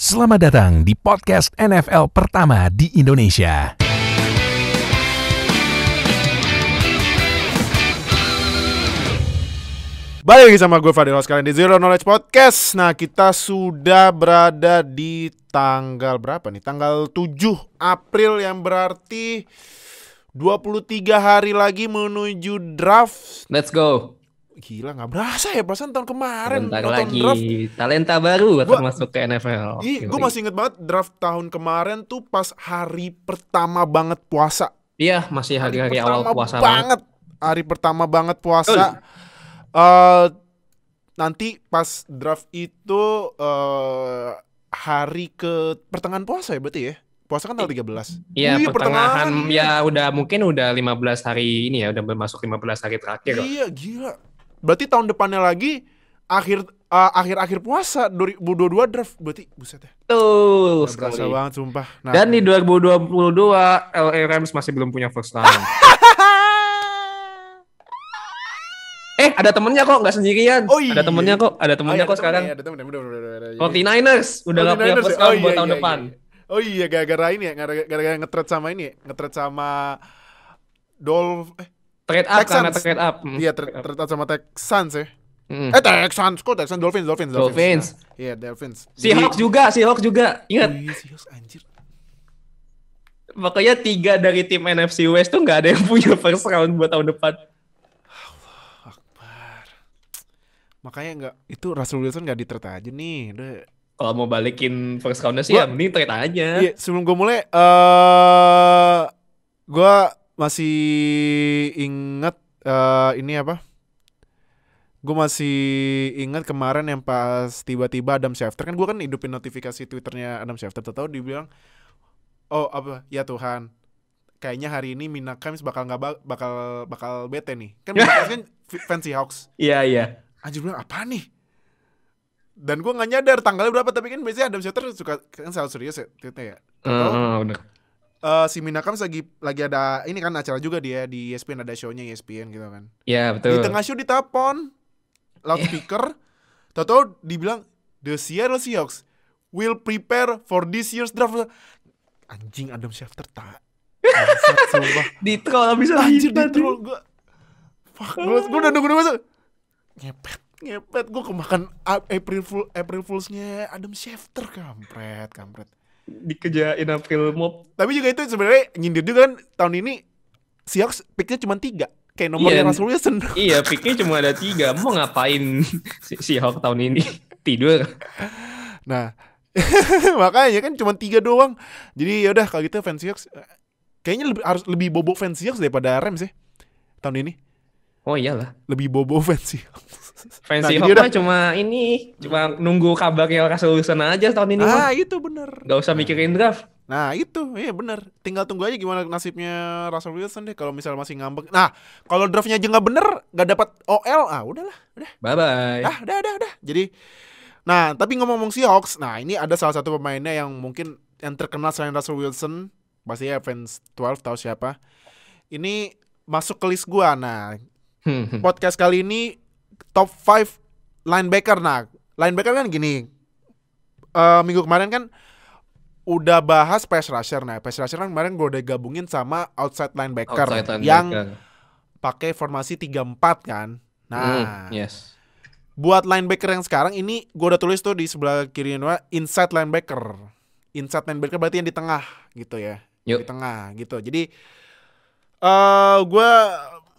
Selamat datang di podcast NFL pertama di Indonesia. Balik lagi sama gue Fadil sekalian di Zero Knowledge Podcast. Nah, kita sudah berada di tanggal berapa nih? Tanggal 7 April yang berarti 23 hari lagi menuju draft. Let's go. Gila, gak berasa ya, perasaan tahun kemarin Bentar nonton lagi draft. talenta baru akan masuk ke NFL. Gue masih inget banget draft tahun kemarin tuh pas hari pertama banget puasa. Iya, masih hari-hari awal puasa banget. Hari pertama banget puasa. Nanti pas draft itu hari ke pertengahan puasa ya berarti ya? Puasa kan tanggal 13. Iya, pertengahan ya udah mungkin udah 15 hari ini ya, udah masuk 15 hari terakhir. Iya, gila. Berarti tahun depannya lagi akhir puasa 2022 draft berarti buset ya. Tuh, Berasa banget sumpah. Nah, dan di 2022 LA Rams masih belum punya first round. Ada temennya kok, nggak sendirian. Oh, iya. Ada temennya kok sekarang. Ada temennya, bener. 49ers udah nggak punya first round buat tahun depan. Oh iya, gara-gara ini ya, gara-gara nge-trade sama ini ya, nge-trade sama Trade up Texans. karena trade up. Iya, trade up sama Texans ya. Texans, Dolphins. Iya, Dolphins. Seahawks juga. Ingat. Oh iya, Seahawks anjir. Makanya 3 dari tim NFC West tuh nggak ada yang punya first round buat tahun depan. Akbar. Makanya nggak, itu Russell Wilson nggak di-trade aja nih. Udah. Kalau mau balikin first round-nya sih ya mending trade aja. Iya, sebelum gue mulai, gue masih inget ini apa? Gue masih ingat kemarin yang pas tiba-tiba Adam Schefter, kan gue kan hidupin notifikasi Twitternya Adam Schefter, tahu dibilang, oh apa ya Tuhan, kayaknya hari ini Mina Kimes bakal bete nih, kan kan fans Seahawks. Iya. Anjir, bilang apa nih? Dan gue nggak nyadar tanggalnya berapa, tapi kan biasanya Adam Schefter suka kan selalu serius ya tweetnya ya. Bener. Si Mina Kimes lagi ada ini kan acara juga dia di ESPN, ada show-nya ESPN gitu kan. Iya betul. Di tengah show ditelepon loudspeaker, tahu dibilang the Seattle Seahawks will prepare for this year's draft. Anjing, Adam Schefter tak. Sumpah. Di troll bisa Anjir, di troll gue. Fuck, gue udah nunggu masuk. Ngepet gue kemakan April Fools-nya Adam Schefter, kampret. Dikejain April Mop. Tapi juga itu sebenarnya nyindir juga kan, tahun ini Seahawks picknya cuma 3. Kayak nomornya Russell Wilson. Iya, picknya cuma ada 3. Mau ngapain Seahawks tahun ini? Tidur. Nah, makanya kan cuma 3 doang. Jadi yaudah kalau gitu fans Seahawks kayaknya harus lebih bobo fans Seahawks daripada Rams ya tahun ini. Oh iyalah. Lebih bobo fans Seahawks. Fans Seahawks cuma nunggu kabarnya Russell Wilson aja tahun ini. Itu bener. Gak usah mikirin draft. Nah itu, iya bener. Tinggal tunggu aja gimana nasibnya Russell Wilson deh. Kalau misalnya masih ngambek. Nah, kalau draftnya aja nggak bener, nggak dapat OL, udahlah, udah. Bye. Udah. Jadi, nah tapi ngomong Seahawks, nah ini ada salah satu pemainnya yang mungkin yang terkenal selain Russell Wilson, pasti ya fans 12 tahu siapa. Ini masuk ke list gua. Nah, podcast kali ini top 5 linebacker. Nah, linebacker kan gini. Minggu kemarin kan udah bahas pass rusher. Nah, pass rusher kan kemarin gue udah gabungin sama outside linebacker. Yang pakai formasi 3-4 kan. Nah, yes. Buat linebacker yang sekarang ini gue udah tulis tuh di sebelah kiri inside linebacker. Inside linebacker berarti yang di tengah gitu ya. Di tengah gitu. Jadi gue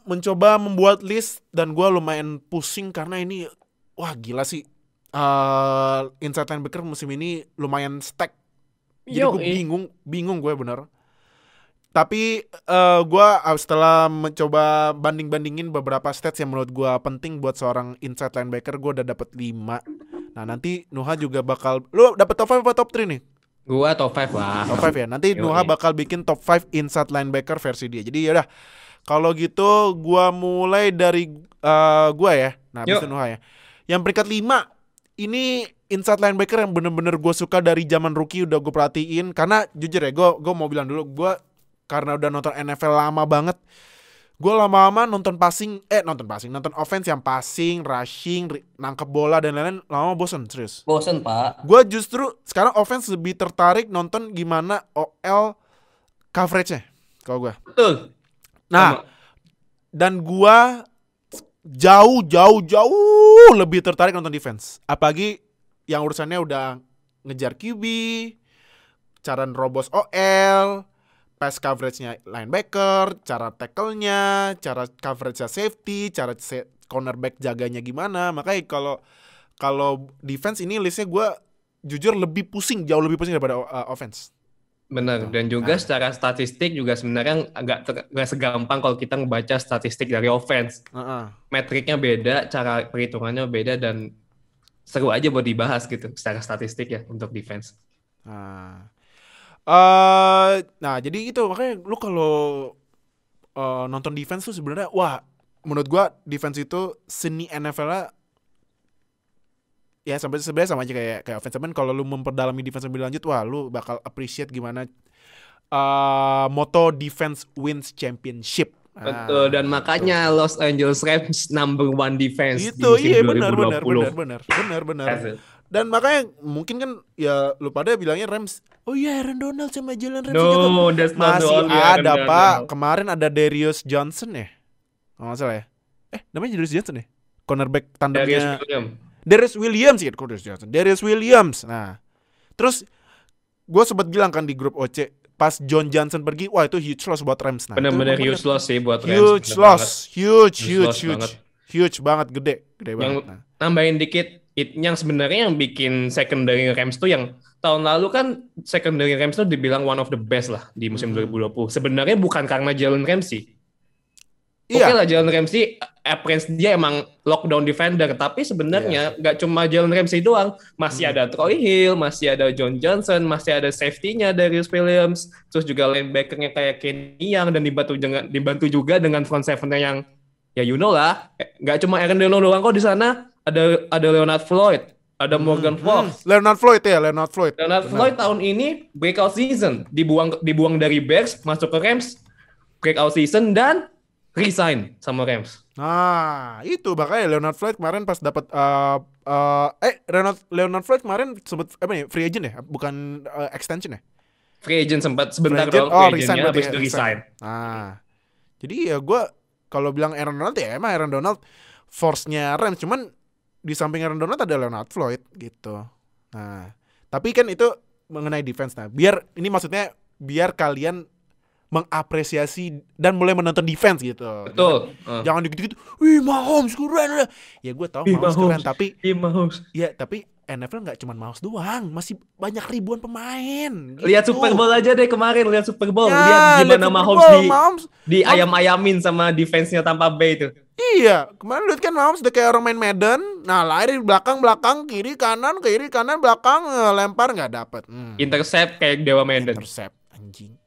mencoba membuat list dan gue lumayan pusing karena ini wah gila sih. Inside linebacker musim ini lumayan stack. Jadi gue bingung gue bener. Tapi gue setelah mencoba bandingin beberapa stats yang menurut gue penting buat seorang inside linebacker, gue udah dapet 5. Nah nanti Nuha juga bakal, lu dapet top 5 atau top 3 nih? Gue top 5 lah. Top 5 ya. Nanti Nuha bakal bikin top 5 inside linebacker versi dia. Jadi yaudah, kalau gitu gue mulai dari gue ya. Nah bisa Nuha ya. Yang peringkat 5 ini inside linebacker yang bener-bener gue suka dari zaman rookie, udah gue perhatiin. Karena jujur ya, gue mau bilang dulu, gue karena udah nonton NFL lama banget, Gue lama-lama nonton offense yang passing, rushing, nangkep bola dan lain-lain, lama bosen, serius. Bosen, Pak. Gue justru sekarang offense lebih tertarik nonton gimana OL coverage-nya kalau gue. Betul. Nah, dan gue jauh lebih tertarik nonton defense. Apalagi yang urusannya udah ngejar QB, cara nerobos OL, pass coverage-nya linebacker, cara tackle-nya, cara coverage-nya safety, cara cornerback jaganya gimana. Makanya kalau defense ini listnya gue jujur jauh lebih pusing daripada offense. Benar, dan juga secara statistik juga sebenarnya nggak segampang kalau kita ngebaca statistik dari offense. Metriknya beda, cara perhitungannya beda, dan seru aja buat dibahas gitu secara statistik ya untuk defense. Nah jadi itu makanya lu kalau nonton defense tuh sebenarnya menurut gua defense itu seni NFL-nya ya sebenarnya sama aja kayak offense. Cuman kalau lu memperdalami defense lebih lanjut, lu bakal appreciate gimana moto defense wins championship. Betul, dan makanya Los Angeles Rams #1 defense itu, di musim 2020. Benar. Dan makanya mungkin kan ya lu pada bilangnya Rams, oh iya Aaron Donald sama Jalen Ramsey No, that's not the masih only ada Aaron Pak. Donald. Kemarin ada Darius Johnson ya, nggak salah ya. Namanya Darius Johnson ya, cornerback tandemnya Darius Williams. Nah, terus gue sempat bilang kan di grup OC pas John Johnson pergi, wah itu huge loss buat Rams. Nah, benar-benar huge loss sih buat Rams. Huge banget, gede banget. Yang nambahin dikit, yang sebenarnya yang bikin secondary Rams tuh yang tahun lalu kan secondary Rams tuh dibilang one of the best lah di musim 2020. Sebenarnya bukan karena Jalen Ramsey. Oke lah, Jalen Ramsey appearance dia emang lockdown defender, tapi sebenarnya nggak cuma Jalen Ramsey doang, masih ada Troy Hill, masih ada John Johnson, masih ada safety-nya Darius Williams, terus juga linebacker-nya kayak Kenny Young, dan dibantu juga dengan front seven-nya yang ya you know lah, nggak cuma Aaron Donald doang kok di sana, ada Leonard Floyd, ada Morgan Fox. Leonard Floyd tahun ini breakout season, dibuang dari Bears masuk ke Rams, breakout season dan resign sama Rams. Nah, itu makanya Leonard Floyd kemarin pas dapat Leonard Floyd kemarin sempat free agent ya, bukan extension ya? Free agent sempat sebentar dong, free agentnya habis itu resign. Nah, jadi ya gue kalau bilang Aaron Donald ya emang Aaron Donald force-nya Rams, cuman di samping Aaron Donald ada Leonard Floyd gitu. Nah, tapi kan itu mengenai defense. Nah, biar kalian mengapresiasi dan mulai menonton defense gitu. Betul. Jangan gitu-gitu. Wih, Mahomes keren. Ya gue tahu Mahomes keren, tapi tapi NFL nggak cuma Mahomes doang, masih banyak ribuan pemain. Gitu. Lihat Super Bowl aja deh kemarin, lihat Super Bowl, lihat gimana Mahomes di ayam-ayamin sama defense-nya Tampa Bay itu. Iya, kemarin lihat kan Mahomes udah kayak orang main Madden. Nah, lari belakang, kiri kanan, belakang, lempar nggak dapet. Intercept kayak Dewa Madden. Intercept, anjing.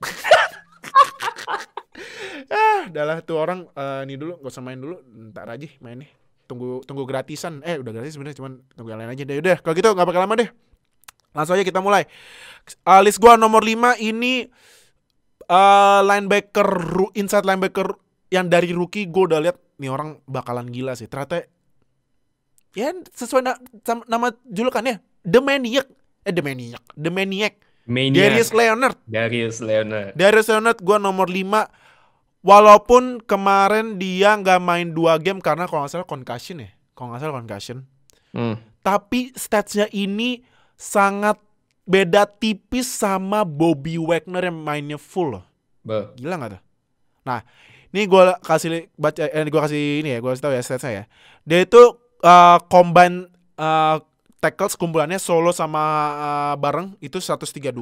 Udahlah tuh orang ini dulu, gak usah main dulu, ntar aja main nih. Tunggu gratisan. Udah gratis sebenarnya, cuman tunggu yang lain aja deh. Udah, kalau gitu nggak bakal lama deh. Langsung aja kita mulai. List gua nomor 5 ini inside linebacker yang dari rookie. Gue udah lihat nih orang bakalan gila sih. Ternyata ya sesuai nama julukannya, The Maniac. Darius Leonard gue nomor 5. Walaupun kemarin dia gak main 2 game karena kalau gak salah concussion. Tapi statsnya ini sangat beda tipis sama Bobby Wagner yang mainnya full loh. Gila gak tuh? Nah, ini gue kasih tahu ya statsnya ya. Dia itu combine tackles kumpulannya solo sama bareng itu 132.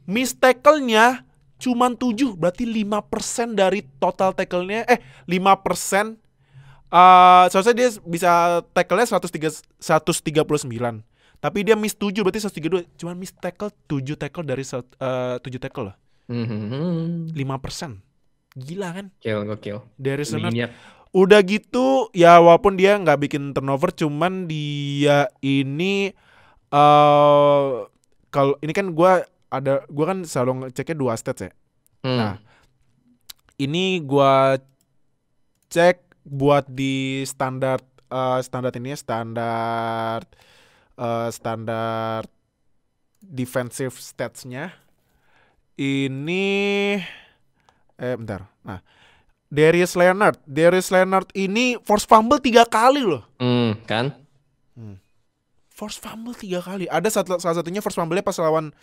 Miss tackle-nya cuman 7, berarti 5% dari total tackle-nya 5%. Seharusnya dia bisa tackle-nya 139. Tapi dia miss 7, berarti 132. Cuman miss tackle 7 tackle dari 7 tackle loh. 5%. Gila kan? Gokil. Dari sana. Udah gitu ya, walaupun dia nggak bikin turnover, cuman dia ini kalau ini kan gue kan selalu ngeceknya 2 stats ya. Nah, ini gue cek buat di standar ini standar defensive stats-nya ini bentar. Nah, Darius Leonard ini force fumble 3 kali loh. Kan? Force fumble 3 kali. Ada salah satunya force fumble-nya pas lawan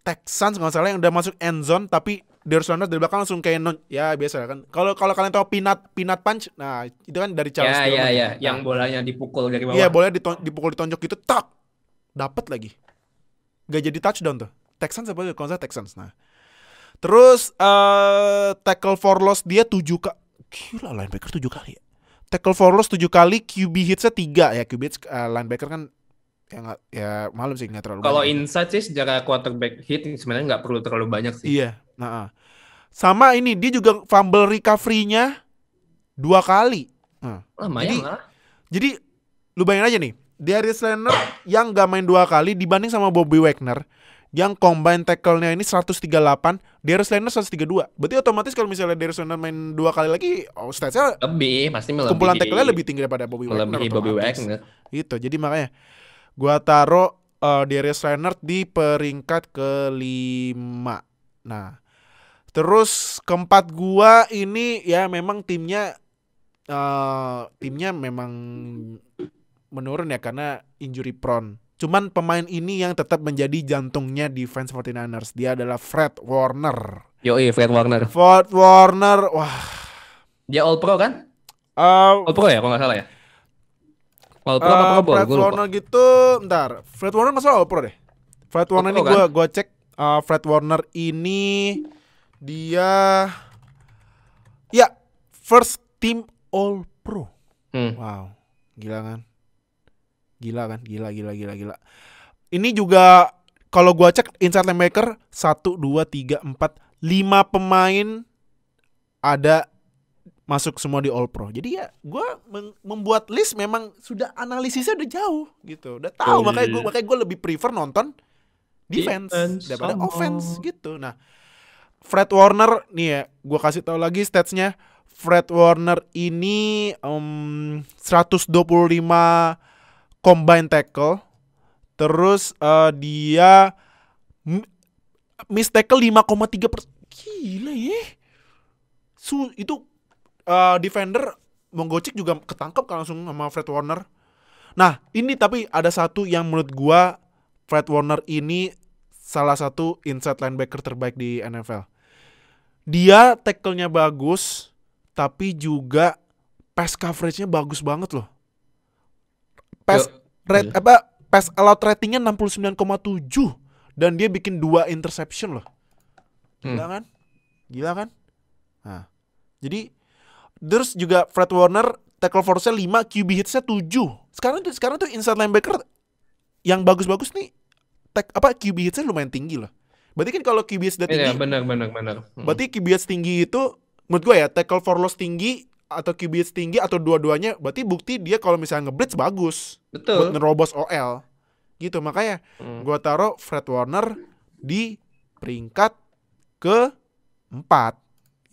Texans nggak salah yang udah masuk end zone, tapi Darius Leonard dari belakang langsung kayak ya biasa kan. Kalau kalian tahu peanut punch, nah itu kan dari Charles Tillman. Ya, yang bolanya dipukul dari bawah. Iya, bolanya dipukul ditonjok gitu, tak dapat lagi. Gak jadi touchdown tuh. Texans apa kalau nggak Texans. Nah, terus tackle for loss dia 7 kali. Gila, linebacker 7 kali ya. Tackle for loss 7 kali, QB hits-nya 3 ya. QB hits linebacker kan ya malum sih, nggak terlalu kalau banyak. inside sih secara quarterback hit sebenarnya nggak perlu terlalu banyak sih. Iya. Nah, sama ini dia juga fumble recovery-nya 2 kali. Lumayan lah. Jadi lu bayangin aja nih, Darius Leonard yang gak main 2 kali dibanding sama Bobby Wagner yang combine tackle-nya ini 138, Darius Leonard 132. Berarti otomatis kalau misalnya Darius Leonard main 2 kali lagi, stats-nya lebih, pasti melebihi. Kumpulan tackle-nya lebih tinggi daripada Bobby Wagner. Lebih Bobby Wagner. Gitu. Jadi makanya gua taruh Darius Leonard di peringkat ke-5. Nah, terus keempat gua ini ya memang timnya memang menurun ya karena injury prone. Cuman pemain ini yang tetap menjadi jantungnya defense 49ers. Dia adalah Fred Warner. Fred Warner. Wah. Dia All Pro kan? All Pro ya kalau nggak salah ya. All Pro apa Pro Bowl? Fred Warner gitu, bentar. Fred Warner masalah All Pro deh. Fred Warner ini kan? gua cek Fred Warner ini dia ya first team All Pro. Wow, gila kan? Gila. Ini juga kalau gua cek inside linebacker 1 2 3 4 5 pemain ada masuk semua di All Pro. Jadi ya gua membuat list memang sudah analisisnya udah jauh gitu. Udah tahu makanya gua lebih prefer nonton defense daripada offense gitu. Nah, Fred Warner nih ya, gue kasih tahu lagi statsnya. Fred Warner ini 125 combine tackle. Terus dia miss tackle 5,3%. Gila ya. Itu defender menggocek juga ketangkep kan langsung sama Fred Warner. Nah, ini tapi ada satu yang menurut gue Fred Warner ini salah satu inside linebacker terbaik di NFL. Dia tackle-nya bagus, tapi juga pass coverage-nya bagus banget loh. Pass allowed rating-nya 69,7 dan dia bikin 2 interception loh. Gila kan? Nah, jadi terus juga Fred Warner tackle force-nya 5, QB hits-nya 7. Sekarang tuh inside linebacker yang bagus-bagus nih QB hits-nya lumayan tinggi loh. Berarti kan kalau QB hits udah tinggi. Iya, benar. Berarti QB hits tinggi itu menurut gue ya tackle for loss tinggi atau QB hits tinggi atau dua-duanya, berarti bukti dia kalau misalnya nge-blitz bagus. Betul. Buat nerobos OL. Gitu, makanya gue taruh Fred Warner di peringkat ke-4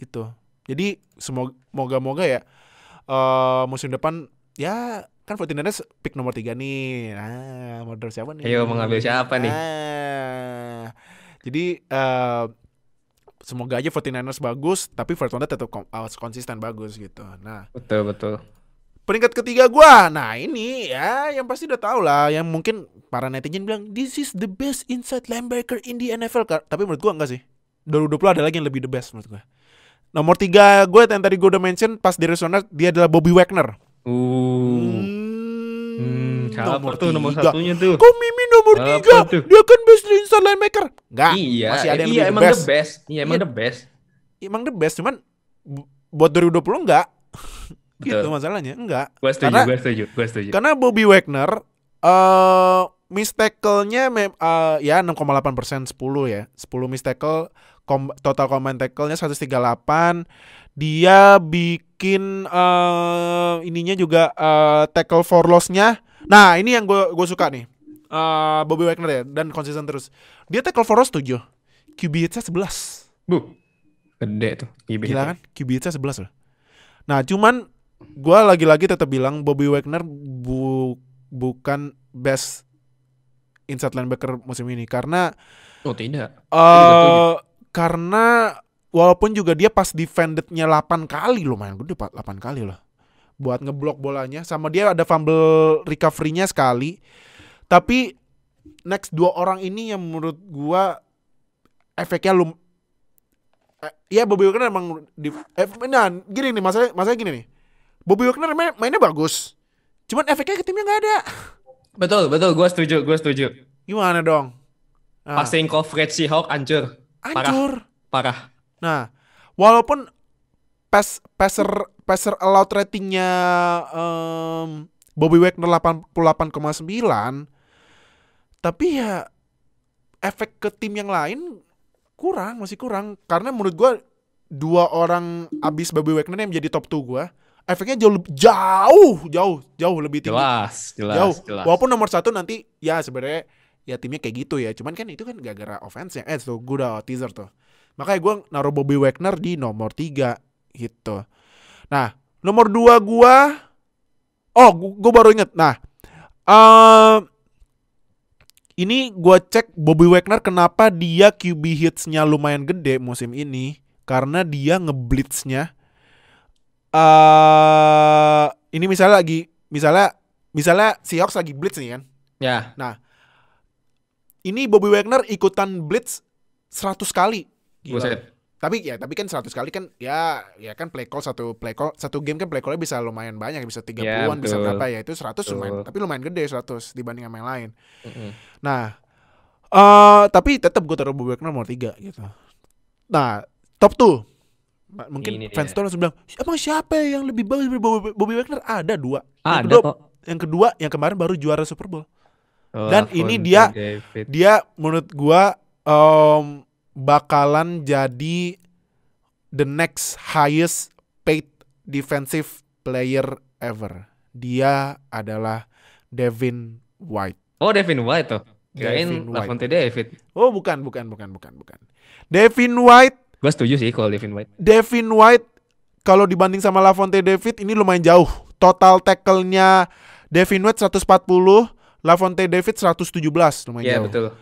gitu. Jadi semoga ya musim depan ya kan 49ers pick nomor 3 nih. Mau draft siapa nih? Ayo mengambil siapa nih? Jadi semoga aja 49ers bagus, tapi Fred Warner tetap konsisten bagus gitu. Nah, betul. Peringkat ketiga gua. Nah, ini ya yang pasti udah tahu lah, yang mungkin para netizen bilang this is the best inside linebacker in the NFL. Tapi menurut gua enggak sih. 2020 ada lagi yang lebih the best menurut gua. Nomor 3 gue yang tadi gue udah mention pas di Arizona, dia adalah Bobby Wagner. Nomor 1-nya tuh. Kok Mimi nomor 3? Dia kan best inside linebacker. Enggak. Iya, masih ada yang emang the best. the best. Iya, emang the best. Emang the best, cuman buat 2020 enggak. Gitu masalahnya, enggak. Gue setuju. Karena Bobby Wagner miss tackle-nya ya 6,8%, 10 ya. 10 miss tackle, total combine tackle-nya 138. Dia bikin ininya juga tackle for loss-nya. Nah, ini yang gue suka nih. Bobby Wagner ya, dan konsisten terus. Dia tackle for loss 7. QB hits-nya 11. Gede tuh QB. Gila kan? QB hits-nya 11 loh. Nah, cuman gue lagi-lagi tetap bilang Bobby Wagner bukan best inside linebacker musim ini karena tidak. Karena walaupun juga dia pas defendednya 8 kali lumayan gede, 8 kali loh buat ngeblok bolanya, sama dia ada fumble recovery-nya sekali. Tapi next 2 orang ini yang menurut gua efeknya ya Bobby Wagner emang nah gini nih, masalah gini nih. Bobby Wagner mainnya bagus. Cuman efeknya ke timnya enggak ada. Betul, gue setuju. Gimana dong? Passing coverage Seahawks hancur. Parah. Nah, walaupun passer allowed ratingnya Bobby Wagner 88,9, tapi ya efek ke tim yang lain masih kurang. Karena menurut gue 2 orang abis Bobby Wagner yang menjadi top 2 gue, efeknya jauh lebih tinggi. Jelas. Walaupun nomor 1 nanti ya sebenarnya ya timnya kayak gitu ya. Cuman kan itu kan gara-gara offense-nya. Tuh gue udah teaser tuh. Makanya gue naruh Bobby Wagner di nomor 3 gitu. Nah, nomor 2 gue baru inget. Nah, ini gue cek Bobby Wagner kenapa dia QB hits-nya lumayan gede musim ini. Karena dia ngeblitznya ini misalnya Seahawks lagi blitz nih kan. Ya. Nah, ini Bobby Wagner ikutan blitz 100 kali. Gila. Tapi kan 100 kali kan ya kan play call satu game kan play call-nya bisa lumayan banyak, bisa 30-an, bisa berapa ya. Itu 100 lumayan, tapi lumayan gede 100 dibanding sama yang lain. Nah, tapi tetap gue taruh Bobby Wagner nomor 3 gitu. Nah, top 2. Mungkin fans tuh langsung bilang, emang siapa yang lebih bagus dari Bobby Wagner? Ada 2. Yang kedua yang kemarin baru juara Super Bowl. Dan ini dia menurut gua bakalan jadi the next highest paid defensive player ever. Dia adalah Devin White. Oh, Devin White tuh. Kirain Lavonte David. Oh, bukan. Devin White. Gue setuju sih kalau Devin White. Devin White kalau dibanding sama Lavonte David ini lumayan jauh. Total tackle-nya Devin White 140, Lavonte David 117, lumayan jauh. Iya, betul.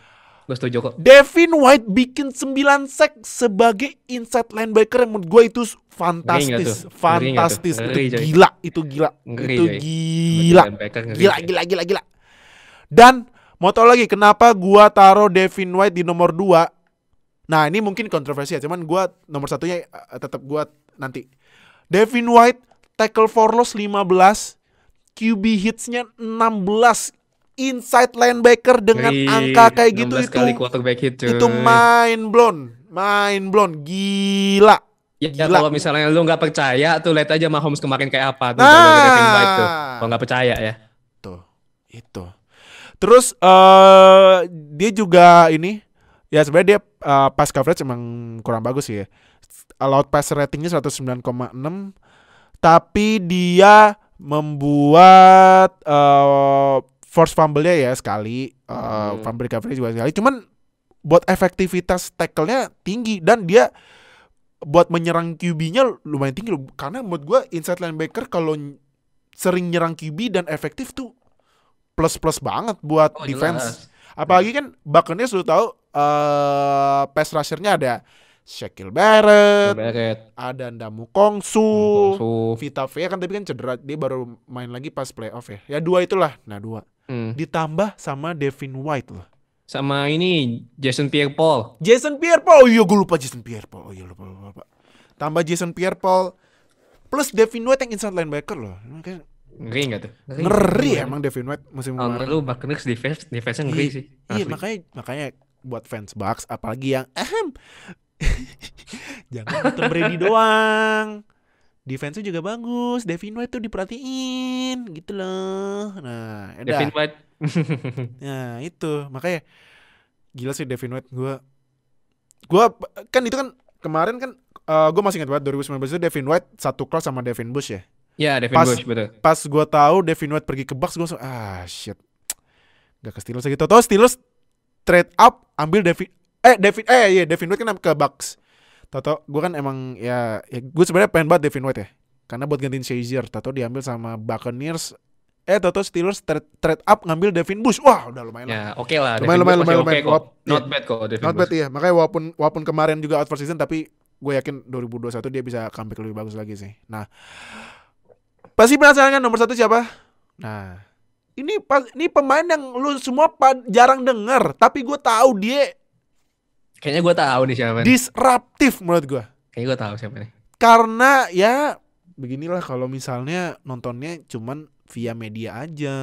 Gue setuju kok. Devin White bikin 9 sack sebagai inside linebacker yang menurut gue itu fantastis. Itu gila. Dan mau tau lagi kenapa gue taruh Devin White di nomor 2? Nah, ini mungkin kontroversi ya, cuman gue nomor 1-nya tetap gue nanti. Devin White tackle for loss 15, QB hits-nya 16. Inside linebacker dengan angka kayak gitu itu mind blown, gila. Ya kalau misalnya lu nggak percaya tuh lihat aja Mahomes kemarin kayak apa tuh Devin White tuh. Kalau nggak percaya ya. Itu. Terus dia juga ini ya sebenarnya dia pass coverage emang kurang bagus sih ya. Allowed pass ratingnya 109,6, tapi dia membuat force fumble-nya ya sekali, fumble recovery juga sekali. Cuman buat efektivitas tackle-nya tinggi dan dia buat menyerang QB-nya lumayan tinggi loh. Karena menurut gue inside linebacker kalau sering nyerang QB dan efektif tuh plus banget buat defense. Apalagi kan Buccaneers sudah tahu pass rusher-nya ada Shaquille Barrett, ada Ndamu Kongsu, Vita Vea kan tapi kan cedera, dia baru main lagi pas playoff ya. Ya 2 itulah. Nah 2. Ditambah sama Devin White loh. Sama ini Jason Pierre-Paul. Oh iya gue lupa Jason Pierre-Paul. Lupa. Tambah Jason Pierre-Paul plus Devin White yang inside linebacker loh. Ngeri gak tuh? Ngeri emang Devin White musim kemarin. Lu Buccaneers defense-nya ngeri sih. Iya makanya buat fans Bucks apalagi yang jangan Tom Brady doang, defense-nya juga bagus. Devin White tuh diperhatiin gitu loh. Nah, Devin White. Nah, itu makanya gila sih Devin White. Gue kan itu kan kemarin kan gue masih ingat banget 2019 itu Devin White satu kelas sama Devin Bush ya. Ya, Devin Bush betul. Pas gue tahu Devin White pergi ke Bucks, gue langsung shit. Gak ke Steelers gitu. Tahu Steelers trade up ambil Devin White kan ke Bucks. Toto, gue kan emang ya gue sebenarnya pengen banget Devin White ya. karena buat gantiin Shazier. Tato diambil sama Buccaneers. Tato Steelers trade up ngambil Devin Bush. Wah, udah lumayan. Ya, oke lah. Lumayan. Not bad kok Devin Not bad Bush. iya. Makanya walaupun kemarin juga out for season, tapi gue yakin 2021 dia bisa comeback lebih bagus lagi sih. Nah, pasti penasaran kan nomor 1 siapa? Nah, ini pemain yang lu semua jarang denger, tapi gue tahu dia Kayaknya gue tahu nih siapa nih. Disruptif menurut gue. Kayaknya gue tahu siapa nih. Karena ya beginilah, kalau misalnya nontonnya cuman via media aja.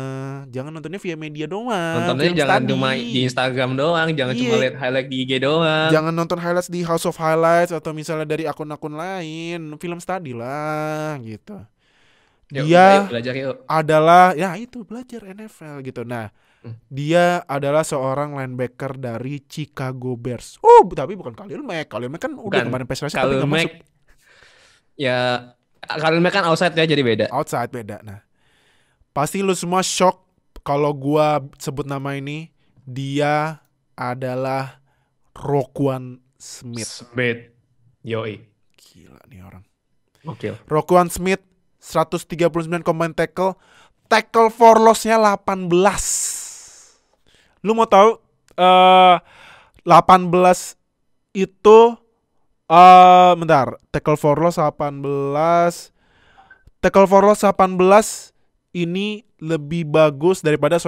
Jangan nontonnya via media doang. Nontonnya jangan cuma di Instagram doang, jangan cuma lihat highlight di IG doang. Jangan nonton highlights di House of Highlights atau misalnya dari akun-akun lain. Film study lah gitu. Dia belajar yuk. adalah ya itu belajar NFL gitu. Nah, dia adalah seorang linebacker dari Chicago Bears. Tapi bukan Khalil Mack. Khalil Mack kan udah kemarin pass rusher tapi nggak masuk. Ya, Khalil Mack kan outside ya, jadi beda. Outside beda. Nah, pasti lu semua shock kalau gua sebut nama ini. Dia adalah Roquan Smith. Yoi. Gila nih orang. Oke. Roquan Smith 139 combine tackle for loss-nya 18. Lu mau tahu 18 itu bentar, tackle for loss 18 ini lebih bagus daripada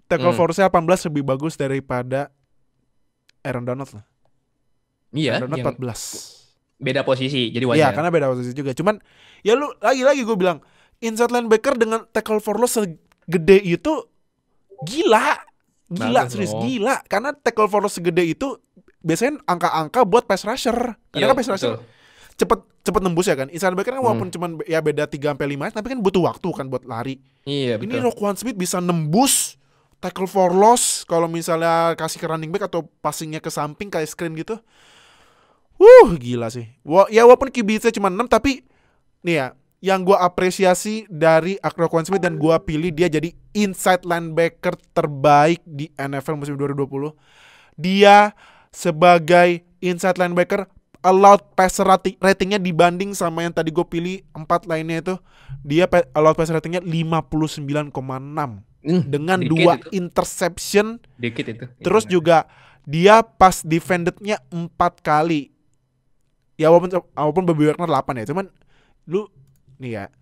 tackle for loss 18 lebih bagus daripada Aaron Donald lah. Iya, Aaron Donald 14. Beda posisi, jadi wajar. Iya, karena beda posisi juga. Cuman ya lu lagi-lagi gue bilang inside linebacker dengan tackle for loss segede itu gila serius gila. Karena tackle for loss segede itu biasanya angka-angka buat pass rusher. Karena kan pass rusher cepet nembus ya kan. Inside linebacker kan walaupun cuman ya beda 3 sampai 5, tapi kan butuh waktu kan buat lari. Iya, betul. Ini Roquan Smith bisa nembus tackle for loss kalau misalnya kasih ke running back atau passingnya ke samping kayak screen gitu. Gila sih. Ya walaupun QB-nya cuma 6, tapi nih ya, yang gue apresiasi dari Roquan Smith dan gue pilih dia jadi inside linebacker terbaik di NFL musim 2020. Dia sebagai inside linebacker allowed passer ratingnya dibanding sama yang tadi gue pilih 4 lainnya itu, dia allowed passer ratingnya 59,6 dengan 2 interception. Dikit itu. Terus juga dia pass defended-nya 4 kali. Ya walaupun Bobby Wagner 8 ya, cuman lu nih ya,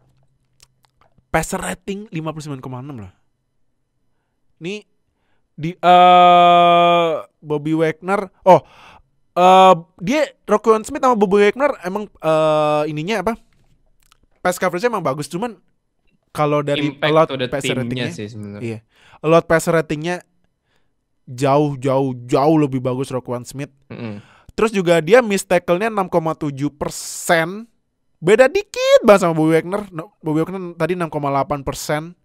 passer rating 59,6 lah. Nih di Bobby Wagner, dia Roquan Smith sama Bobby Wagner emang ininya apa? Pass coverage-nya emang bagus, cuman kalau dari allowed passer ratingnya sih sebenarnya. Iya. Allowed passer ratingnya jauh lebih bagus Roquan Smith. Terus juga dia miss tackle-nya 6,7%. Beda dikit banget sama Bobby Wagner. Bobby Wagner tadi 6,8%.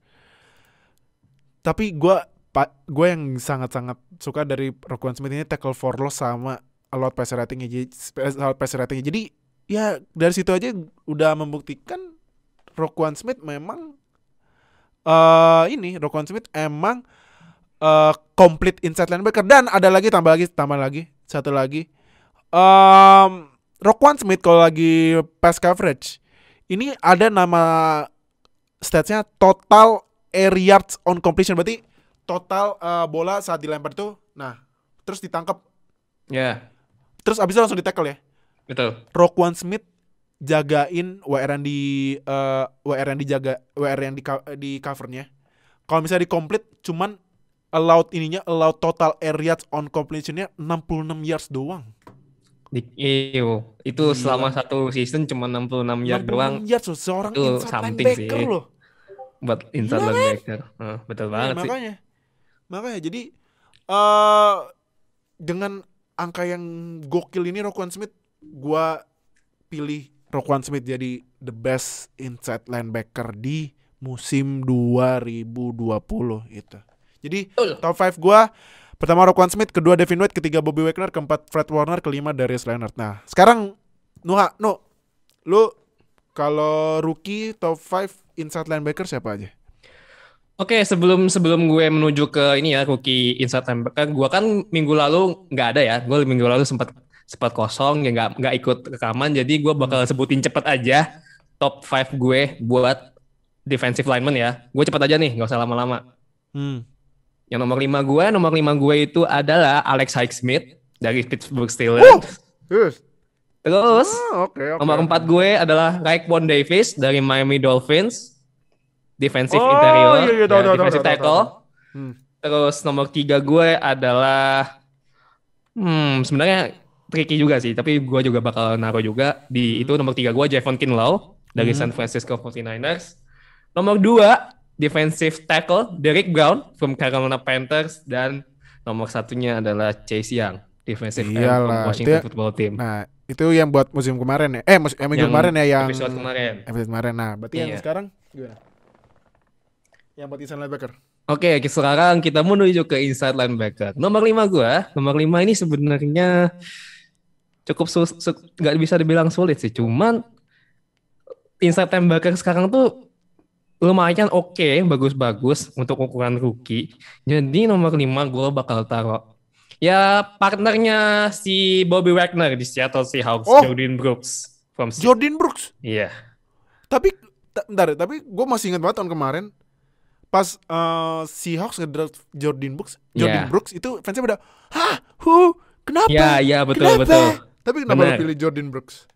Tapi gue yang sangat-sangat suka dari Roquan Smith ini tackle for loss sama allowed passer ratingnya. Jadi ya dari situ aja udah membuktikan Roquan Smith memang Roquan Smith emang complete inside linebacker. Dan ada lagi tambah lagi satu lagi. Roquan Smith kalau lagi pass coverage ini ada nama statsnya total air yards on completion, berarti total bola saat dilempar tuh, nah terus ditangkap, terus abis itu langsung di tackle ya. Betul. Roquan Smith jagain WR yang di covernya. Kalau misalnya di complete cuman allowed total air yards on completionnya 66 yards doang. Itu selama satu season cuma 66 yard doang. 66 yards seorang itu inside linebacker sih. Loh. Buat inside linebacker. Betul banget sih. Makanya jadi dengan angka yang gokil ini Roquan Smith, gua pilih Roquan Smith jadi the best inside linebacker di musim 2020 itu. Jadi top 5 gua, pertama Roquan Smith, kedua Devin White, ketiga Bobby Wagner, keempat Fred Warner, kelima Darius Leonard. Nah, sekarang lu kalau rookie top 5 inside linebacker siapa aja? Oke, sebelum gue menuju ke ini ya, rookie inside linebacker, gue kan minggu lalu nggak ada ya. Gue minggu lalu sempat kosong, ya nggak ikut rekaman, jadi gue bakal sebutin cepet aja top 5 gue buat defensive lineman ya. Gue cepat aja nih, nggak usah lama-lama. Yang nomor 5 gue itu adalah Alex Highsmith dari Pittsburgh Steelers. Terus nomor 4 gue adalah Raekwon Davis dari Miami Dolphins, defensive interior, defensive tackle. Terus nomor 3 gue adalah sebenarnya tricky juga sih, tapi gue juga bakal naruh juga di itu nomor 3 gue Javon Kinlaw dari San Francisco 49ers. Nomor 2 defensive tackle Derrick Brown from Carolina Panthers, dan nomor 1-nya adalah Chase Young, defensive end from Washington Football Team. Nah, itu yang buat musim kemarin ya. Minggu kemarin ya, yang episode kemarin. Nah, berarti yang sekarang gimana? Yang buat inside linebacker. Oke, sekarang kita menuju ke inside linebacker. Nomor 5 ini sebenarnya cukup nggak bisa dibilang sulit sih. Cuman inside linebacker sekarang tuh lumayan oke, bagus-bagus untuk ukuran rookie. Jadi nomor 5 gue bakal taruh ya partnernya si Bobby Wagner di Seattle Seahawks, Jordan Brooks. Jordan Brooks? Iya. Tapi gue masih ingat banget tahun kemarin pas Seahawks ngedraft Jordan Brooks itu fansnya pada kenapa? Iya betul. Tapi kenapa lo pilih Jordan Brooks?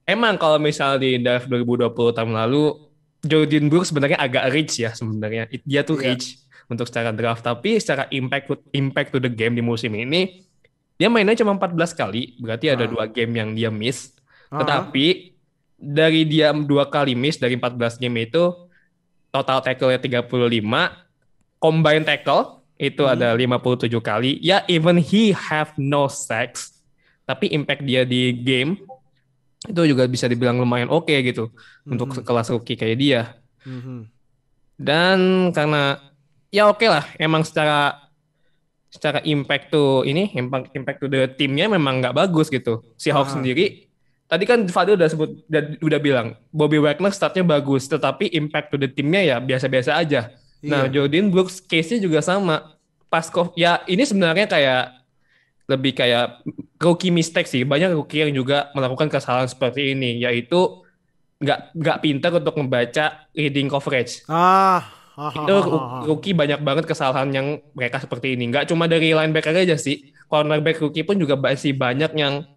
Emang kalau misalnya di draft 2020 tahun lalu Jordan Brooks sebenarnya agak rich ya sebenarnya. Dia tuh rich untuk secara draft, tapi secara impact to the game di musim ini dia mainnya cuma 14 kali, berarti ada 2 game yang dia miss. Tetapi dari dia 2 kali miss dari 14 game itu total tackle-nya 35, combine tackle itu ada 57 kali. Ya, even he have no sacks, tapi impact dia di game itu juga bisa dibilang lumayan oke gitu untuk kelas rookie kayak dia. Dan karena ya oke lah, emang secara impact to the timnya memang nggak bagus gitu. Seahawks sendiri tadi kan Fadil udah bilang Bobby Wagner startnya bagus, tetapi impact to the timnya ya biasa-biasa aja. Nah, Jordan Brooks case-nya juga sama. Ya ini sebenarnya lebih kayak rookie mistake sih. Banyak rookie yang juga melakukan kesalahan seperti ini, yaitu nggak pintar untuk membaca reading coverage. Itu rookie banyak banget kesalahan yang mereka seperti ini. Nggak cuma dari linebacker aja sih, cornerback rookie pun juga masih banyak yang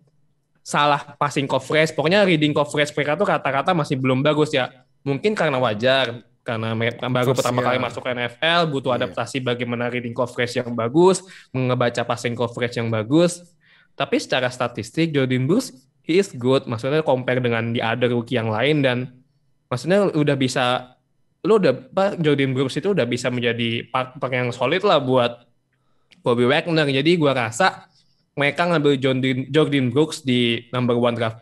salah passing coverage. Pokoknya reading coverage mereka tuh rata-rata masih belum bagus ya. Mungkin karena wajar, karena mereka baru pertama kali masuk ke NFL, butuh adaptasi bagaimana reading coverage yang bagus, ngebaca passing coverage yang bagus. Tapi secara statistik Jordan Brooks is good, maksudnya compare dengan di other rookie yang lain, dan maksudnya Jordan Brooks itu udah bisa menjadi partner yang solid lah buat Bobby Wagner. Jadi gua rasa mereka ngambil Jordan Brooks di number 1 draft,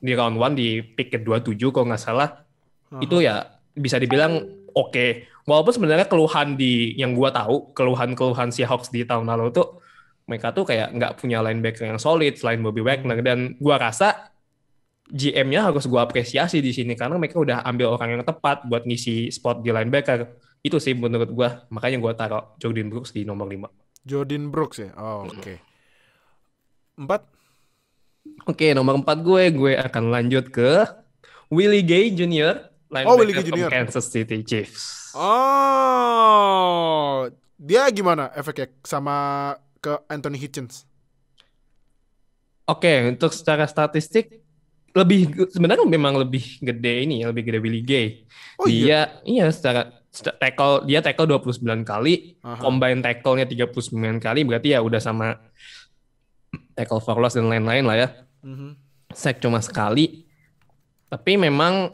di round 1 di pick ke-27 kalau nggak salah. Itu ya bisa dibilang oke. Walaupun sebenarnya keluhan yang gua tahu, keluhan Seahawks di tahun lalu tuh mereka tuh kayak nggak punya linebacker yang solid selain Bobby Wagner, dan gua rasa GM-nya harus gua apresiasi di sini karena mereka udah ambil orang yang tepat buat ngisi spot di linebacker. Itu sih menurut gua, makanya gua taruh Jordan Brooks di nomor 5. Jordan Brooks ya? Oke. 4? Oke, nomor 4 gue akan lanjut ke Willie Gay Jr. linebacker from Kansas City Chiefs. Dia gimana efeknya sama ke Anthony Hitchens? Oke, untuk secara statistik sebenarnya memang lebih gede Willie Gay. Secara tackle dia tackle 29 kali, combine tackle-nya 39 kali, berarti ya udah sama tackle for loss dan lain-lain lah ya. Sack cuma sekali. Tapi memang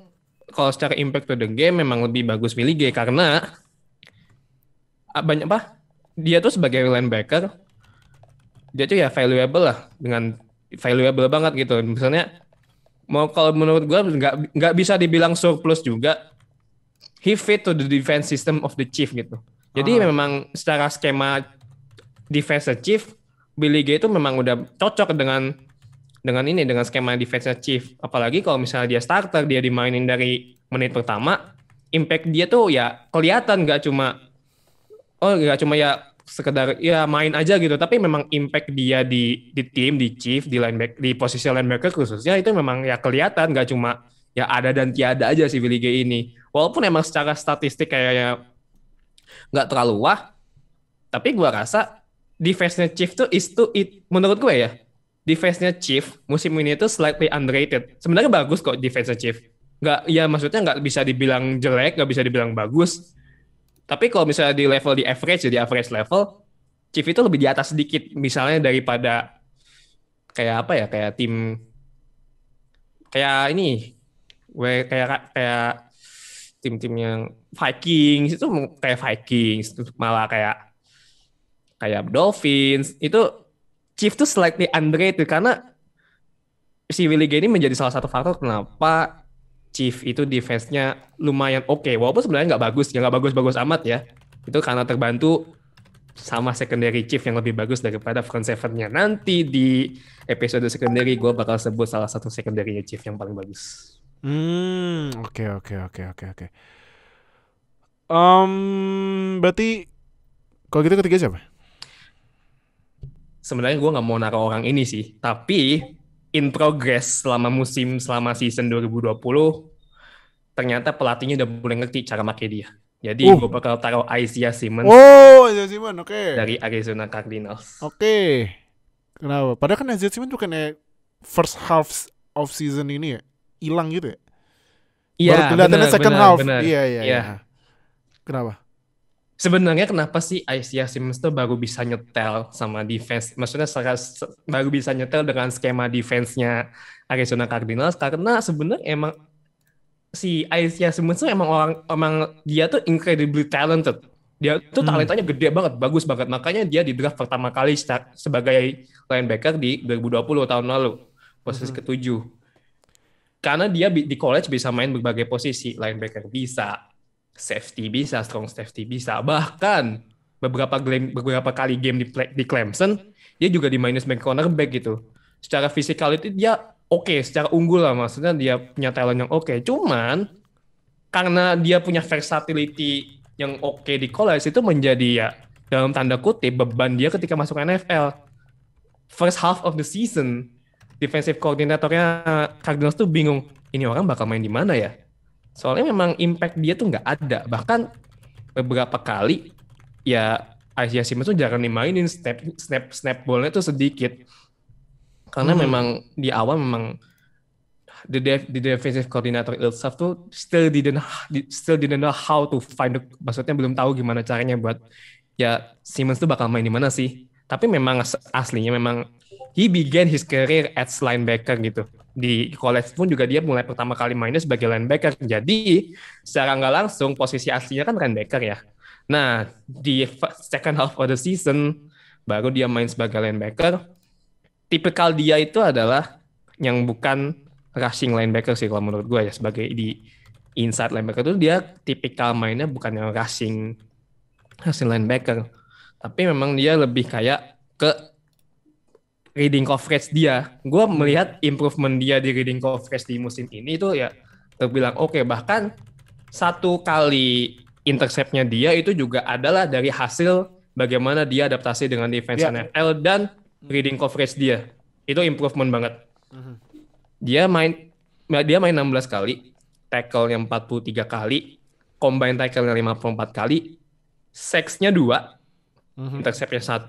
kalau secara impact to the game memang lebih bagus Willie Gay karena dia tuh sebagai linebacker dia tuh ya valuable banget gitu. Misalnya kalau menurut gue nggak bisa dibilang surplus juga. He fit to the defense system of the Chief gitu. Jadi memang secara skema defense Chief, Willie Gay itu memang udah cocok dengan skema defense Chief. Apalagi kalau misalnya dia starter, dia dimainin dari menit pertama, impact dia tuh ya kelihatan, nggak cuma ya sekedar ya main aja gitu, tapi memang impact dia di tim, di Chief, di posisi linebacker khususnya itu memang ya kelihatan, nggak cuma ya ada dan tiada aja sih Willie Gay ini. Walaupun emang secara statistik kayaknya nggak terlalu wah, tapi gue rasa defense-nya Chief tuh menurut gue ya, defense-nya Chief musim ini tuh slightly underrated. Sebenarnya bagus kok defense-nya Chief. Nggak, ya maksudnya nggak bisa dibilang jelek, nggak bisa dibilang bagus. Tapi kalau misalnya di average, di average level, Chief itu lebih di atas sedikit. Misalnya daripada kayak apa ya, kayak tim kayak ini, kayak tim-tim yang Vikings itu kayak Vikings, malah kayak Dolphins itu Chief tuh slightly underrated karena si Willie Gay ini menjadi salah satu faktor kenapa Chief itu defense-nya lumayan oke. Walaupun sebenarnya nggak bagus, ya nggak bagus-bagus amat ya. Itu karena terbantu sama secondary Chief yang lebih bagus daripada front seven-nya. Nanti di episode secondary gue bakal sebut salah satu secondary Chief yang paling bagus. Oke. Berarti kalau gitu ketiga siapa? Sebenarnya gue nggak mau naruh orang ini sih, tapi in progress selama season 2020 ternyata pelatihnya udah mulai ngerti cara pakai dia. Jadi gue bakal taruh Isaiah Simmons. Isaiah Simmons, oke. Dari Arizona Cardinals. Oke. Kenapa? Padahal kan Isaiah Simmons bukan first half of season ini ya, hilang gitu ya? Iya. Baru kelihatannya second half. Bener. Iya. Kenapa? Sebenarnya kenapa sih Isaiah Simmons tuh baru bisa nyetel sama defense? Maksudnya baru bisa nyetel dengan skema defense-nya Arizona Cardinals karena sebenarnya emang si Isaiah Simmons tuh emang dia tuh incredibly talented. Dia tuh talentanya gede banget, bagus banget. Makanya dia di draft pertama kali sebagai linebacker di 2020 tahun lalu, posisi ke-7. Karena dia di college bisa main berbagai posisi, linebacker bisa, safety bisa, strong safety bisa. Bahkan beberapa kali game di Clemson, dia juga dimainin sebagai cornerback gitu. Secara physicality dia oke, secara unggul lah, maksudnya dia punya talent yang oke. Cuman karena dia punya versatility yang oke di college itu menjadi ya dalam tanda kutip beban dia ketika masuk NFL. First half of the season, defensive coordinatornya Cardinals tuh bingung, ini orang bakal main di mana ya? Soalnya memang impact dia tuh nggak ada. Bahkan beberapa kali ya Isaiah Simmons tuh jarang dimainin, snap ball-nya tuh sedikit. Karena memang di awal memang the defensive coordinator itself tuh still didn't know how to find maksudnya belum tahu gimana caranya buat ya Simmons tuh bakal main di mana sih. Tapi memang aslinya memang he began his career as linebacker gitu. Di college pun juga dia mulai pertama kali mainnya sebagai linebacker. Jadi secara nggak langsung posisi aslinya kan linebacker ya. Nah di second half of the season baru dia main sebagai linebacker. Tipikal dia itu adalah yang bukan rushing linebacker sih kalau menurut gue ya, sebagai di inside linebacker itu dia tipikal mainnya bukan yang rushing linebacker, tapi memang dia lebih kayak ke reading coverage dia. Gue melihat improvement dia di reading coverage di musim ini itu ya terbilang oke. Bahkan satu kali interceptnya dia itu juga adalah dari hasil bagaimana dia adaptasi dengan defense NFL dan reading coverage dia. Itu improvement banget. Dia main 16 kali, tackle-nya 43 kali, combine tackle-nya 54 kali, sacks-nya 2, intercept-nya 1.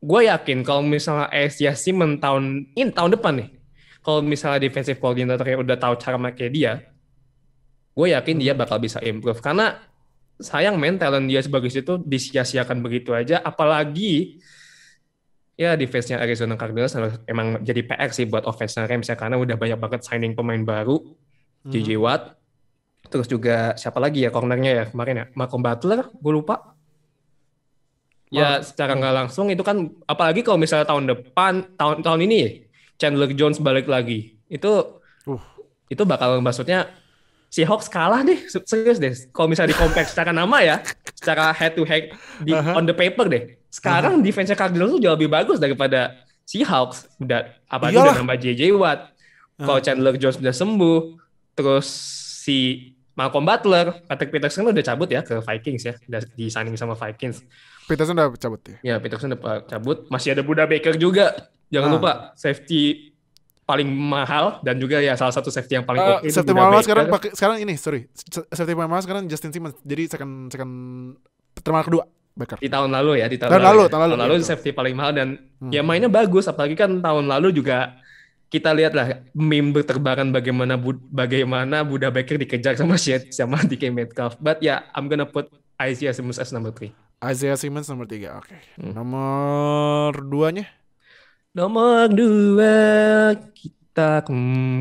Gue yakin kalau misalnya Isaiah Simmons tahun depan nih, kalau misalnya defensive coordinator-nya udah tahu cara pakai dia, gue yakin dia bakal bisa improve. Karena sayang talent dia sebagus itu disia-siakan begitu aja, apalagi ya defense-nya Arizona Cardinals emang jadi PR sih buat offense-nya Rams ya, karena udah banyak banget signing pemain baru. J.J. Watt, terus juga siapa lagi ya cornernya ya kemarin ya, Malcolm Butler, gue lupa. Ya secara nggak langsung itu kan, apalagi kalau misalnya tahun ini Chandler Jones balik lagi, itu bakal maksudnya Seahawks kalah deh, serius deh. Kalau misalnya di-compare secara nama ya, secara head to head on the paper deh. Sekarang defense Cardinals tuh jauh lebih bagus daripada Seahawks. Apalagi udah nambah J.J. Watt. Kalau Chandler Jones udah sembuh, terus si Malcolm Butler, Patrick Peterson udah cabut ya ke Vikings ya, udah di-signing sama Vikings. Peterson udah cabut ya? Ya, Peterson udah cabut. Masih ada Buda Baker juga. Jangan lupa, safety paling mahal dan juga ya salah satu safety yang paling oke. Safety mahal sekarang ini, safety mahal sekarang Justin Simmons. Jadi second termal kedua Baker. Di tahun lalu ya, tahun lalu safety paling mahal dan ya mainnya bagus, apalagi kan tahun lalu juga kita lihat lah meme berterbaran bagaimana Buda Baker dikejar sama DK Metcalf. But ya, I'm gonna put Isaiah Simmons as number 3. Isaiah Simmons nomor 3, oke. Nomor 2-nya? Nomor 2 kita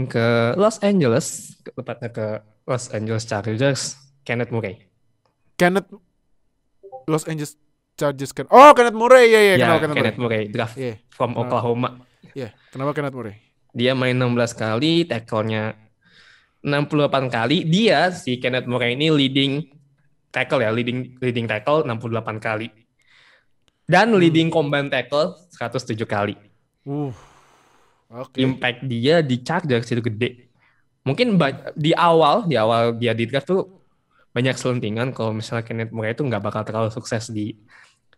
ke Los Angeles, tepatnya ke Los Angeles Chargers, Kenneth Murray. Los Angeles Chargers kan. Oh, Kenneth Murray. Iya, Kenneth Murray draft from Oklahoma. Iya, kenapa Kenneth Murray? Dia main 16 kali, tackle-nya 68 kali. Dia si Kenneth Murray ini leading tackle 68 kali. Dan leading combine tackle 107 kali. Okay. Impact dia di Chargers itu gede. Mungkin di awal dia di draft tuh banyak selentingan kalau misalnya Kenneth Murray itu nggak bakal terlalu sukses di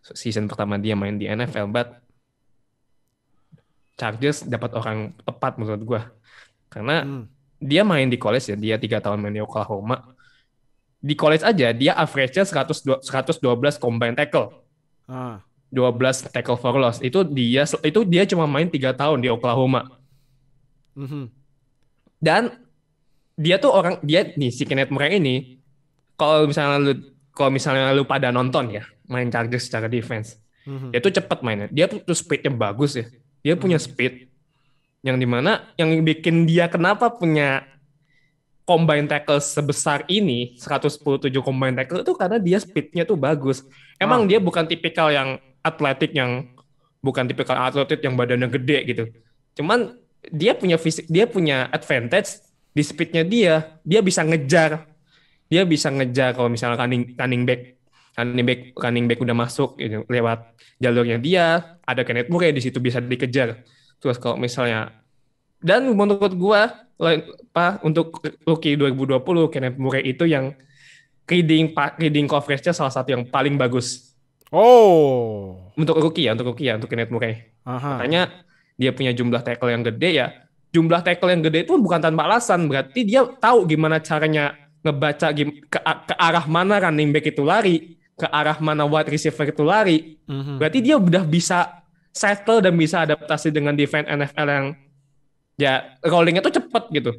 season pertama dia main di NFL, but Chargers dapat orang tepat menurut gue. Karena dia main di college ya, dia 3 tahun main di Oklahoma. Di college aja dia average-nya 112 combine tackle. 12 tackle for loss. Itu dia cuma main 3 tahun di Oklahoma. Dan dia si Kenneth Murray ini kalau misalnya lu pada nonton ya main Chargers secara defense. Dia tuh cepat mainnya. Dia tuh speed-nya bagus ya. Dia punya speed yang dimana yang bikin dia kenapa punya combine tackle sebesar ini 117 combine tackle itu karena dia speed-nya tuh bagus. Emang dia bukan tipikal yang atletik yang badannya gede gitu. Cuman dia punya fisik, dia punya advantage di speed-nya dia bisa ngejar. Dia bisa ngejar kalau misalnya running back udah masuk gitu, lewat jalurnya dia, ada Kenneth Murray di situ bisa dikejar. Terus kalau misalnya dan menurut gua untuk rookie 2020 Kenneth Murray itu yang reading coverage-nya salah satu yang paling bagus. Untuk rookie ya, untuk Kenneth Murray. Makanya dia punya jumlah tackle yang gede ya. Jumlah tackle yang gede itu bukan tanpa alasan. Berarti dia tahu gimana caranya ngebaca ke arah mana running back itu lari, ke arah mana wide receiver itu lari. Berarti dia udah bisa settle dan bisa adaptasi dengan defense NFL yang ya rollingnya tuh cepet gitu.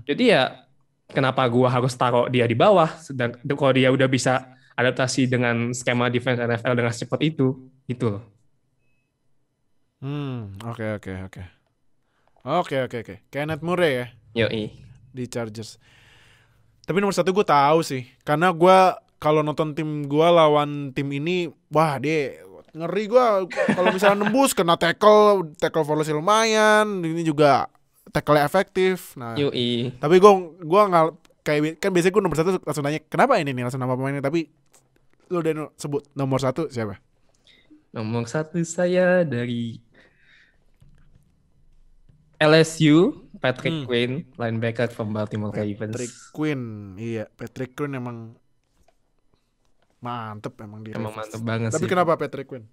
Jadi ya kenapa gua harus taruh dia di bawah sedang kalau dia udah bisa adaptasi dengan skema defense NFL dengan cepat itu loh. Oke. Kenneth Murray ya. Yoi. Di Chargers. Tapi nomor 1 gue tahu sih, karena gue kalau nonton tim gue lawan tim ini, wah dia ngeri gue. Kalau misalnya nembus kena tackle for loss lumayan, ini juga tackle efektif. Nah, Yoi. Tapi gue nggak kayak kan biasanya gue nomor 1 langsung nanya kenapa ini nih, langsung nama pemainnya. Tapi lu udah sebut nomor 1 siapa? Nomor 1 saya dari LSU, Patrick Queen, linebacker from Baltimore Ravens. Patrick Queen emang mantep emang dia. Emang mantep banget sih. Tapi kenapa Patrick Queen?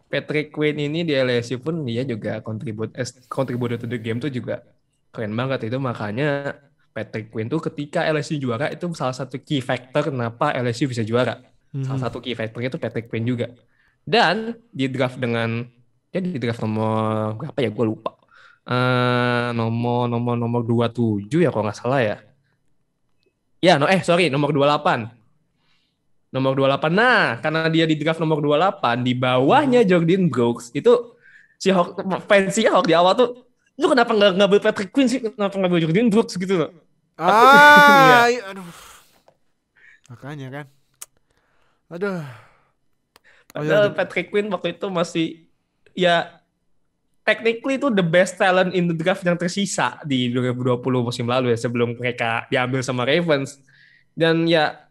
Patrick Queen ini di LSU pun dia juga contribute to the game tuh juga keren banget itu, makanya Patrick Queen tuh ketika LSU juara itu salah satu key factor kenapa LSU bisa juara. Salah satu key factornya itu Patrick Queen juga. Dan di draft nomor berapa ya gue lupa. Nomor 27 ya kalau nggak salah ya. Nomor 28. Nomor 28. Nah, karena dia di draft nomor 28 di bawahnya Jordan Brooks, itu si fans Hawk di awal tuh, lu kenapa nggak ngambil Patrick Queen sih? Kenapa ngambil Jordan Brooks gitu loh? Aduh. Makanya kan. Aduh. Padahal Patrick Queen waktu itu masih ya technically itu the best talent in the draft yang tersisa di 2020 musim lalu ya, sebelum mereka diambil sama Ravens. Dan ya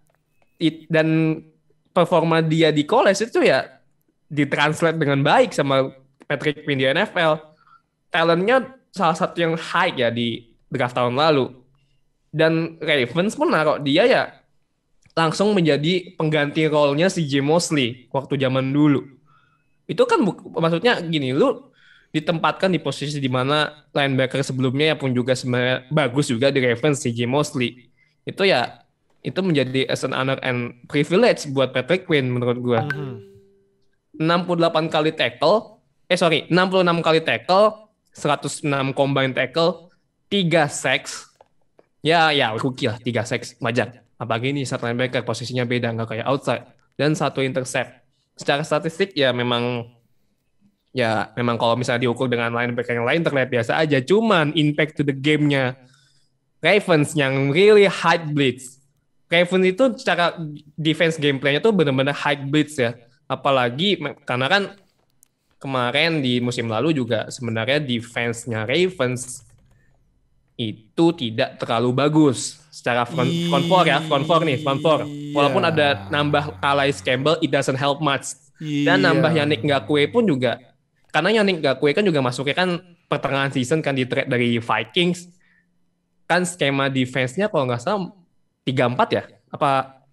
dan performa dia di college itu ya ditranslate dengan baik sama Patrick Queen di NFL. Talentnya salah satu yang high ya di draft tahun lalu. Dan Ravens pun naruh dia ya langsung menjadi pengganti role-nya si Jim Mosley waktu zaman dulu. Itu kan maksudnya gini, lu ditempatkan di posisi di mana linebacker sebelumnya pun juga sebenarnya bagus juga di Ravens, CJ Mosley. Itu ya itu menjadi as an honor and privilege buat Patrick Quinn menurut gue. 68 kali tackle, 66 kali tackle, 106 combine tackle, 3 sacks. Ya rookie lah, 3 sacks, wajar. Apalagi ini inside linebacker, posisinya beda, nggak kayak outside. Dan 1 intercept. Secara statistik ya memang kalau misalnya diukur dengan linebacker yang lain terlihat biasa aja. Cuman impact to the game-nya Ravens yang really high blitz. Ravens itu secara defense gameplay-nya tuh benar-benar high blitz ya. Apalagi karena kan kemarin di musim lalu juga sebenarnya defense-nya Ravens itu tidak terlalu bagus secara front four. Walaupun ada nambah Calais Campbell, it doesn't help much. Dan nambah Yannick Ngakoue pun juga, karena Yannick Ngakoue kan juga masuknya kan pertengahan season kan di trade dari Vikings. Kan skema defense-nya kalau nggak salah 3-4 ya? Apa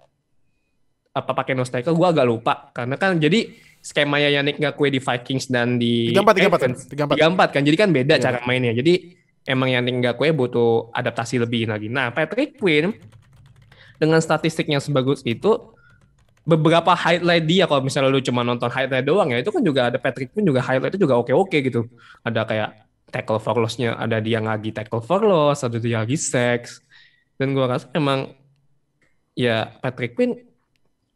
pakai nose tackle? Gue agak lupa. Karena kan jadi skemanya Yannick Ngakoue di Vikings dan di 3-4 kan. Jadi kan beda cara mainnya. Jadi emang Yannick Ngakoue butuh adaptasi lebih lagi. Nah, Patrick Quinn dengan statistiknya sebagus itu, beberapa highlight dia kalau misalnya lu cuma nonton highlight doang ya, itu kan juga ada Patrick Quinn juga highlight itu juga oke gitu. Ada kayak tackle for loss-nya, ada dia lagi tackle for loss, ada dia lagi sacks. Dan gue rasa emang ya Patrick Quinn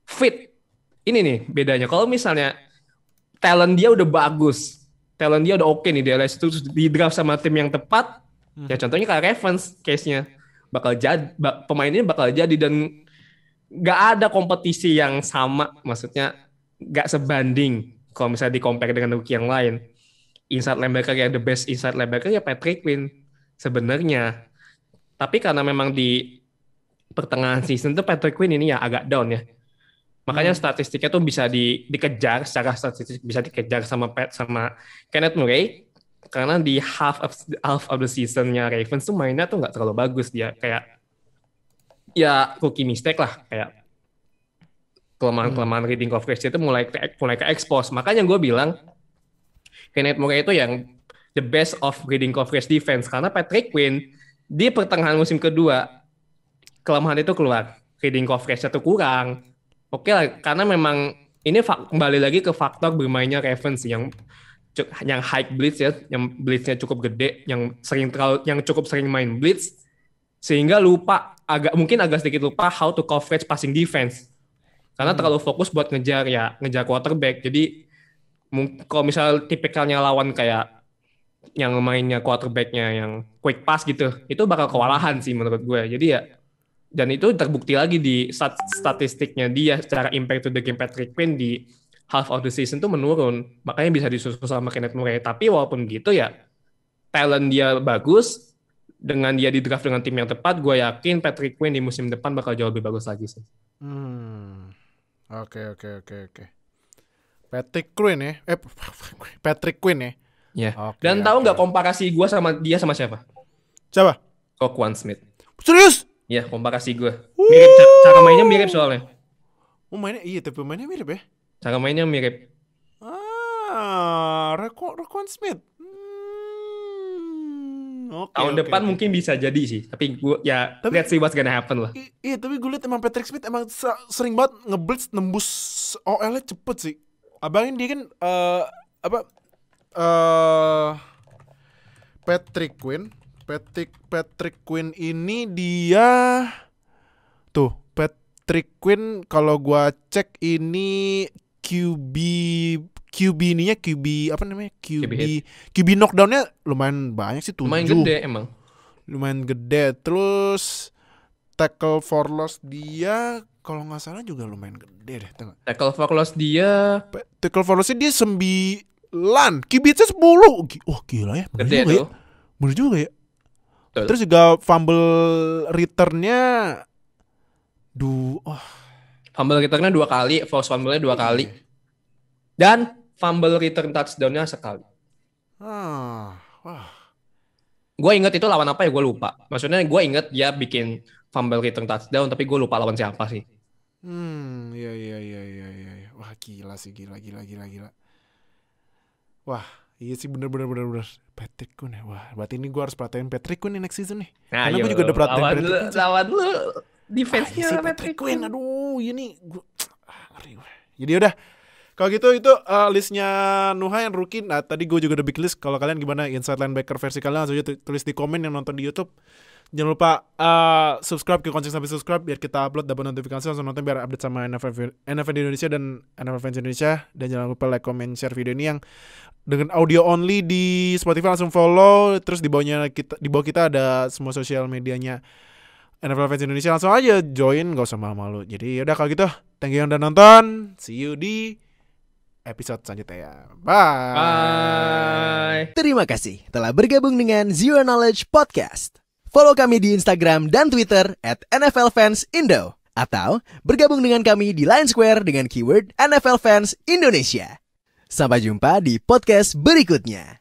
fit. Ini nih bedanya. Kalau misalnya talent dia udah bagus, talent dia udah oke nih di LSU, terus di draft sama tim yang tepat, ya contohnya kayak Ravens case-nya, bakal jadi pemain ini bakal jadi dan nggak ada kompetisi yang sama, maksudnya nggak sebanding kalau misalnya di-compare dengan rookie yang lain. Inside linebacker yang the best inside linebacker ya Patrick Quinn sebenarnya. Tapi karena memang di pertengahan season tuh Patrick Quinn ini ya agak down ya. Makanya statistiknya tuh bisa dikejar, secara statistik bisa dikejar sama Kenneth Murray, karena di half of the season-nya Ravens tuh mainnya tuh nggak terlalu bagus. Dia kayak ya rookie mistake lah, kayak kelemahan reading coverage itu mulai ke expose. Makanya gue bilang Kenneth Murray itu yang the best of reading coverage defense, karena Patrick Quinn di pertengahan musim kedua kelemahan itu keluar, reading coverage-nya tuh kurang. Oke lah, karena memang ini kembali lagi ke faktor bermainnya Ravens yang high blitz ya, yang blitznya cukup gede, yang cukup sering main blitz, sehingga mungkin agak sedikit lupa how to coverage passing defense, karena terlalu fokus buat ngejar quarterback. Jadi kalau misalnya tipikalnya lawan kayak yang mainnya quarterbacknya yang quick pass gitu, itu bakal kewalahan sih menurut gue. Jadi ya, dan itu terbukti lagi di statistiknya dia secara impact to the game Patrick Quinn di half of the season tuh menurun. Makanya bisa disusul sama Kenneth Murray. Tapi walaupun gitu ya, talent dia bagus. Dengan dia di draft dengan tim yang tepat, gue yakin Patrick Quinn di musim depan bakal jauh lebih bagus lagi sih. Oke. Patrick Quinn ya? Patrick Quinn ya? Ya. Dan tahu nggak komparasi gue sama dia sama siapa? Siapa? Roquan Smith. Serius? Ya, komparasi gue. Cara mainnya mirip soalnya. Tapi mainnya mirip ya? Cara mainnya mirip. Roquan Smith. Tahun depan mungkin bisa jadi sih. Tapi gue let's see what's gonna happen lah. Iya, tapi gue liat emang Patrick Smith emang sering banget ngeblitz nembus OL-nya cepet sih. Abangin dia kan Patrick Quinn ini dia tuh Patrick Quinn kalau gua cek ini QB ininya QB knockdown-nya lumayan banyak sih, 7. Lumayan gede emang. Lumayan gede. Terus tackle for loss dia kalau nggak salah juga lumayan gede deh. Tackle for loss dia 9. QB-nya 10. Oh gila ya. Gede tuh. Bener juga ya. Betul. Terus juga fumble return-nya fumble return-nya 2 kali, force fumble-nya 2 kali. Dan fumble return touchdown-nya sekali. Gue inget itu lawan apa ya, gue lupa. Maksudnya gue inget dia bikin fumble return touchdown, tapi gue lupa lawan siapa sih. Iya. Wah gila sih, gila. Wah Iya sih bener. Patrick Quinn ya. Wah, berarti ini gue harus perhatiin Patrick Quinn next season nih. Nah, karena gue juga udah perhatiin Patrick Quinn. Lawan lu defense-nya si Patrick Quinn. Aduh, ini gue ngeri gue. Jadi udah. Kalau gitu itu listnya Nuha yang rookie. Nah, tadi gue juga udah bikin list. Kalau kalian gimana inside linebacker versi kalian, langsung aja tulis di komen yang nonton di YouTube. Jangan lupa subscribe ke Konsing sampai subscribe biar kita upload dapat notifikasi langsung nonton biar update sama NFL di Indonesia dan NFL Fans Indonesia. Dan jangan lupa like, comment, share video ini yang dengan audio only di Spotify, langsung follow. Terus di bawah kita ada semua sosial medianya NFL Fans Indonesia, langsung aja join, gak usah malu-malu. Jadi yaudah kalau gitu, thank you yang udah nonton. See you di episode selanjutnya ya. Bye. Terima kasih telah bergabung dengan Zero Knowledge Podcast. Follow kami di Instagram dan Twitter @NFLFansIndo. Atau bergabung dengan kami di Line Square dengan keyword NFL Fans Indonesia. Sampai jumpa di podcast berikutnya.